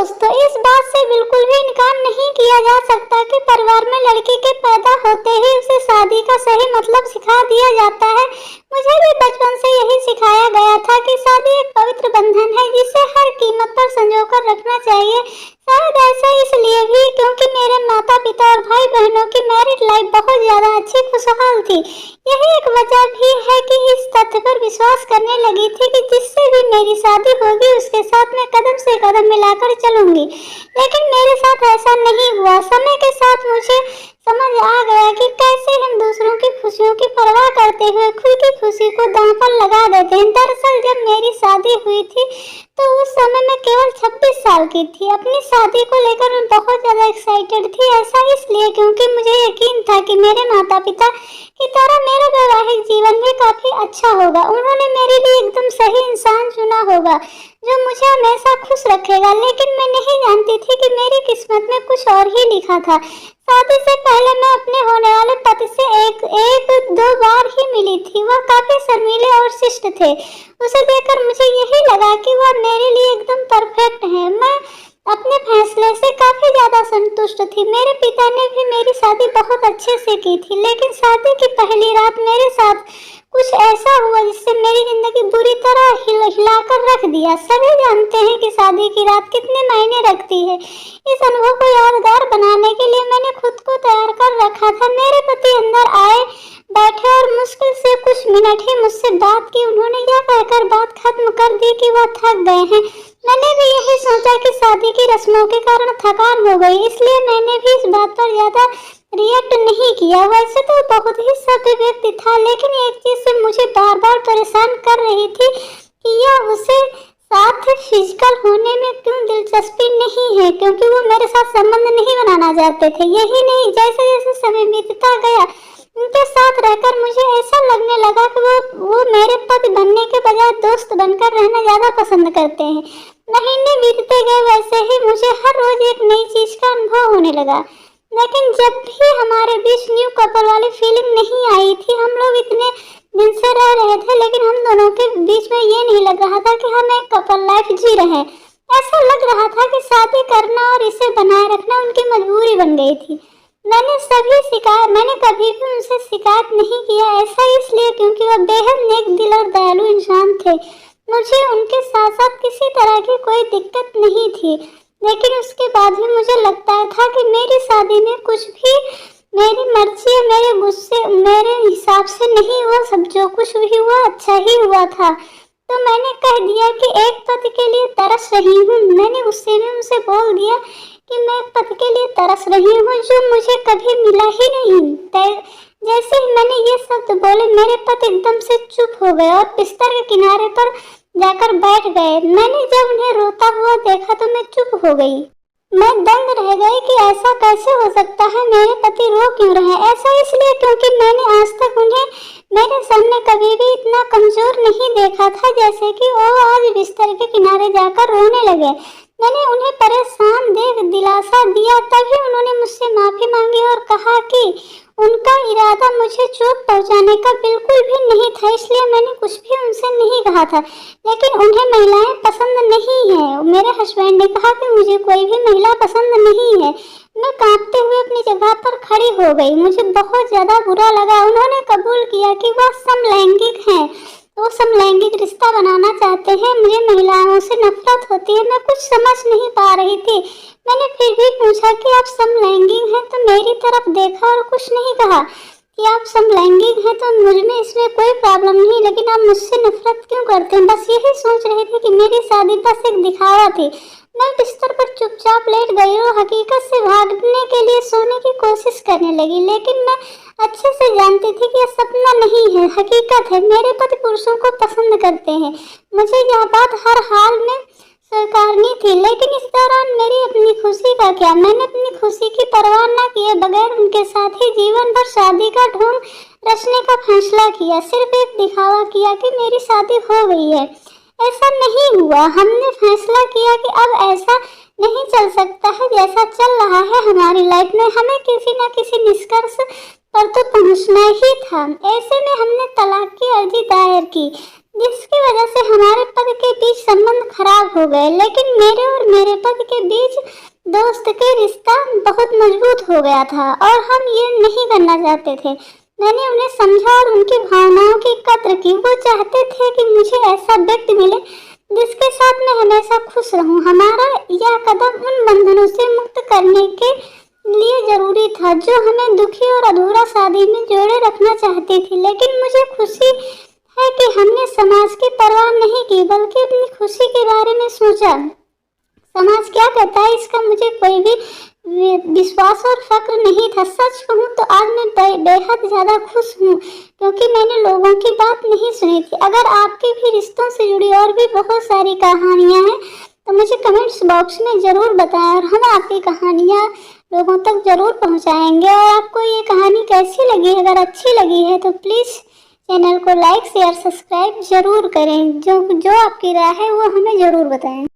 दोस्तों, इस बात से बिल्कुल भी इनकार नहीं किया जा सकता कि परिवार में लड़की के पैदा होते ही उसे शादी का सही मतलब सिखा दिया जाता है। मुझे भी बचपन से यही सिखाया गया था कि शादी एक पवित्र बंधन है जिसे हर कीमत पर संजोकर रखना चाहिए। शायद ऐसा इसलिए भी क्योंकि मेरे माता पिता और भाई बहनों की मैरिड लाइफ बहुत ज्यादा अच्छी खुशहाल थी। यही एक वजह भी है कि इस तथ्य पर विश्वास करने लगी थी कि जिससे भी मेरी शादी होगी उसके साथ मैं कदम से कदम मिलाकर चलूंगी। लेकिन मेरे साथ ऐसा नहीं हुआ। समय के साथ मुझे समझ आ गया कि कैसे हम दूसरों की खुशियों की परवाह करते हुए खुद की खुशी को दांव पर लगा देते हैं। दरअसल जब मेरी शादी हुई थी तो उस समय मैं केवल 26 साल की थी। अपनी शादी को लेकर मैं बहुत ज़्यादा एक्साइटेड थी। ऐसा इसलिए क्योंकि मुझे यकीन था कि मेरे माता पिता की तरह मेरा वैवाहिक जीवन भी काफ़ी अच्छा होगा। उन्होंने मेरे लिए एकदम सही इंसान चुना होगा जो मुझे हमेशा खुश रखेगा। लेकिन मैं नहीं जानती थी कि मेरी किस्मत में कुछ और ही लिखा था। शादी से पहले मैं अपने होने वाले पति से एक दो बार ही मिली थी। वह काफी शर्मीले और शिष्ट थे। उसे देखकर मुझे यही लगा कि वह मेरे लिए एकदम परफेक्ट है। मैं अपने फैसले से काफी ज्यादा संतुष्ट थी। मेरे पिता ने भी मेरी शादी बहुत अच्छे से की थी, लेकिन शादी की पहली रात मेरे साथ कुछ ऐसा हुआ जिससे मेरी जिंदगी बुरी तरह हिलाकर रख दिया। सभी जानते हैं कि शादी की रात कितने मायने रखती है। इस अनुभव को यादगार बनाने के लिए मैंने खुद को तैयार कर रखा था। मेरे पति अंदर आए, बैठे और मुश्किल से कुछ मिनट ही मुझसे बात की। उन्होंने यह कहकर बात खत्म कर दी कि वह थक गए हैं। मैंने भी यही सोचा कि शादी की रस्मों के कारण थकान हो गई, इसलिए मैंने भी इस बात पर ज्यादा रिएक्ट नहीं किया। वैसे तो बहुत ही सभ्य व्यक्ति था, लेकिन एक चीज से मुझे बार बार परेशान कर रही थी कि यह उसे साथ फिजिकल होने में क्यों दिलचस्पी नहीं है, क्योंकि वो मेरे साथ संबंध नहीं बनाना चाहते थे। यही नहीं, जैसे जैसे समय बीतता गया उनके साथ रहकर मुझे ऐसा लगने लगा कि वो मेरे पति बनने के बजाय दोस्त बनकर रहना ज्यादा पसंद करते हैं। महीने बीतते गए, वैसे ही मुझे हर रोज एक नई चीज का अनुभव होने लगा। लेकिन जब भी हमारे बीच न्यू कपल वाली फीलिंग नहीं आई थी। हम लोग इतने दिन से रह रहे थे, लेकिन हम दोनों के बीच में ये नहीं लग रहा था कि हम एक कपल लाइफ जी रहे हैं। ऐसा लग रहा था कि शादी करना और इसे बनाए रखना उनकी मजबूरी बन गई थी। मैंने कभी भी उनसे शिकायत नहीं किया। ऐसा इसलिए क्योंकि वह बेहद नेक दिल और दयालु इंसान थे। मुझे उनके साथ साथ किसी तरह की कोई दिक्कत नहीं थी, लेकिन उसके बाद भी मुझे लगता था कि मेरी शादी में कुछ भी मेरी मर्जी या मेरे गुस्से मेरे हिसाब से नहीं। वो सब जो कुछ भी हुआ अच्छा ही हुआ था। तो मैंने कह दिया कि एक पति के लिए तरस रही हूँ। मैंने गुस्से में उनसे बोल दिया कि मैं एक पति के लिए तरस रही हूँ जो मुझे कभी मिला ही नहीं। जैसे ही मैंने ये शब्द बोले, मेरे पति एकदम से चुप हो गए और बिस्तर के किनारे पर जाकर बैठ गए। मैंने जब उन्हें रोता हुआ देखा तो मैं चुप हो गई। मैं दंग रह गई कि ऐसा कैसे हो सकता है, मेरे पति रो क्यों रहे। ऐसा इसलिए क्योंकि मैंने आज तक उन्हें मेरे सामने कभी भी इतना कमजोर नहीं देखा था जैसे कि वो आज बिस्तर के किनारे जाकर रोने लगे। मैंने उन्हें परेशान देख दिलासा दिया, तभी उन्होंने मुझसे माफी मांगी और कहा कि उनका इरादा मुझे चोट पहुंचाने का बिल्कुल भी नहीं था, इसलिए मैंने कुछ भी उनसे नहीं कहा था। लेकिन उन्हें महिलाएं पसंद नहीं है। मेरे हस्बैंड ने कहा कि मुझे कोई भी महिला पसंद नहीं है। मैं कांपते हुए अपनी जगह पर खड़ी हो गई। मुझे बहुत ज्यादा बुरा लगा। उन्होंने कबूल किया कि वह समलैंगिक हैं, वो समलैंगिक रिश्ता बनाना चाहते हैं। मुझे महिलाओं से नफरत होती है। मैं कुछ समझ नहीं पा रही थी। मैंने फिर भी पूछा कि आप समलैंगिक हैं, तो मेरी तरफ देखा और कुछ नहीं कहा कि आप समलैंगिक हैं तो मुझमें इसमें कोई प्रॉब्लम नहीं, लेकिन आप मुझसे नफरत क्यों करते हैं। बस यही सोच रही थी कि मेरी शादी बस एक दिखावा थी। मैं बिस्तर पर चुपचाप लेट गई और हकीकत से भागने के लिए सोने की कोशिश करने लगी। लेकिन मैं अच्छे से जानती थी कि यह सपना नहीं है, हकीकत है। मेरे पति पुरुषों को पसंद करते हैं। मुझे यह बात हर हाल में स्वीकारनी थी। लेकिन इस दौरान मेरी अपनी खुशी का क्या। मैंने अपनी खुशी की परवाह न किए बगैर उनके साथ ही जीवन भर शादी का ढोंग रचने का फैसला किया। सिर्फ एक दिखावा किया कि मेरी शादी हो गई है। ऐसा नहीं हुआ। हमने फैसला किया कि अब ऐसा नहीं चल सकता है जैसा चल रहा है हमारी लाइफ में। हमें किसी न किसी निष्कर्ष पर तो पहुंचना ही था। ऐसे में हमने तलाक की अर्जी दायर की। जिसकी वजह से हमारे पति के बीच संबंध खराब हो गए। लेकिन मेरे और मेरे पति के बीच दोस्त के रिश्ता बहुत मजबूत हो गया था और हम ये नहीं करना चाहते थे। मैंने उन्हें समझा और उनकी भावनाओं की कद्र की। वो चाहते थे कि मुझे ऐसा व्यक्ति मिले जिसके साथ मैं हमेशा खुश रहूं। हमारा यह कदम उन बंधनों से मुक्त करने के लिए जरूरी था जो हमें दुखी और अधूरा शादी में जोड़े रखना चाहती थी। लेकिन मुझे खुशी है कि हमने समाज की परवाह नहीं की बल्कि अपनी खुशी के बारे में सोचा। समाज क्या कहता है इसका मुझे कोई भी विश्वास और फक्र नहीं था। सच कहूँ तो आज मैं बेहद ज़्यादा खुश हूँ क्योंकि मैंने लोगों की बात नहीं सुनी थी। अगर आपके भी रिश्तों से जुड़ी और भी बहुत सारी कहानियाँ हैं तो मुझे कमेंट्स बॉक्स में ज़रूर बताएं और हम आपकी कहानियाँ लोगों तक ज़रूर पहुँचाएंगे। और आपको ये कहानी कैसी लगी? अगर अच्छी लगी है तो प्लीज़ चैनल को लाइक शेयर सब्सक्राइब ज़रूर करें। जो आपकी राय है वो हमें ज़रूर बताएं।